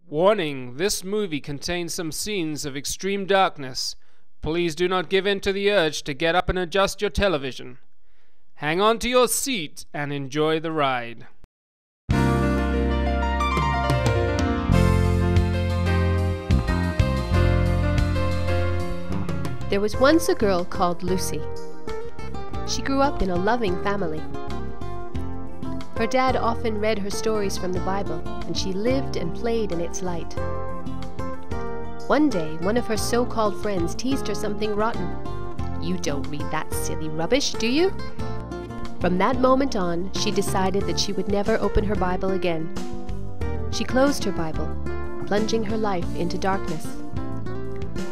Warning, this movie contains some scenes of extreme darkness. Please do not give in to the urge to get up and adjust your television. Hang on to your seat and enjoy the ride. There was once a girl called Lucy. She grew up in a loving family. Her dad often read her stories from the Bible, and she lived and played in its light. One day, one of her so-called friends teased her something rotten. "You don't read that silly rubbish, do you?" From that moment on, she decided that she would never open her Bible again. She closed her Bible, plunging her life into darkness.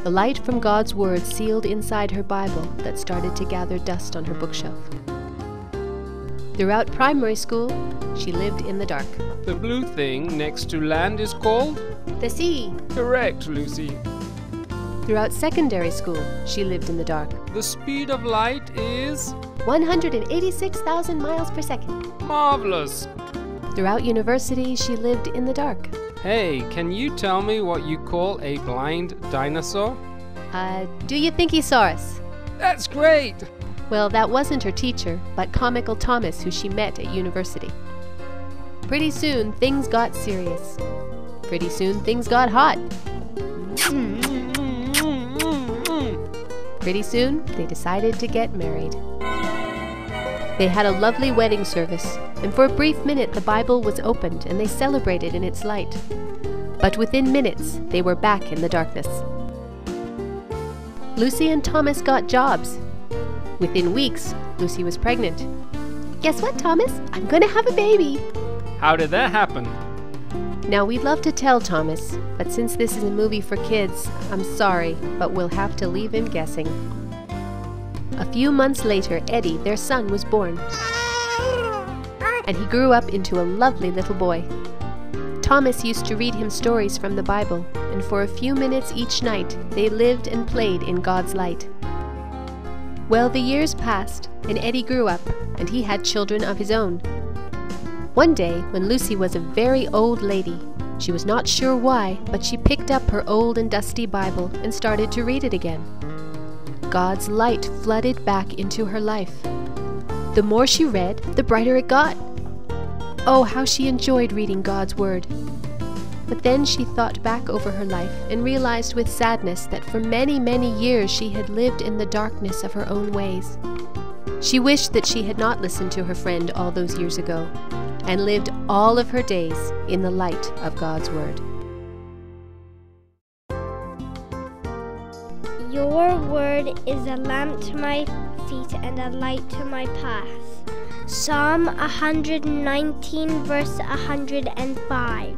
The light from God's Word sealed inside her Bible that started to gather dust on her bookshelf. Throughout primary school, she lived in the dark. The blue thing next to land is called? The sea. Correct, Lucy. Throughout secondary school, she lived in the dark. The speed of light is? 186,000 miles per second. Marvelous. Throughout university, she lived in the dark. Hey, can you tell me what you call a blind dinosaur? Do you think he saw us? That's great! Well, that wasn't her teacher, but Comical Thomas, who she met at university. Pretty soon, things got serious. Pretty soon, things got hot. Pretty soon, they decided to get married. They had a lovely wedding service, and for a brief minute the Bible was opened and they celebrated in its light. But within minutes, they were back in the darkness. Lucy and Thomas got jobs. Within weeks, Lucy was pregnant. "Guess what, Thomas? I'm going to have a baby." How did that happen? Now, we'd love to tell Thomas, but since this is a movie for kids, I'm sorry, but we'll have to leave him guessing. A few months later, Eddie, their son, was born. And he grew up into a lovely little boy. Thomas used to read him stories from the Bible, and for a few minutes each night, they lived and played in God's light. Well, the years passed, and Eddie grew up, and he had children of his own. One day, when Lucy was a very old lady, she was not sure why, but she picked up her old and dusty Bible and started to read it again. God's light flooded back into her life. The more she read, the brighter it got. Oh, how she enjoyed reading God's Word. But then she thought back over her life and realized with sadness that for many, many years she had lived in the darkness of her own ways. She wished that she had not listened to her friend all those years ago and lived all of her days in the light of God's Word. Your word is a lamp to my feet and a light to my path. Psalm 119, verse 105.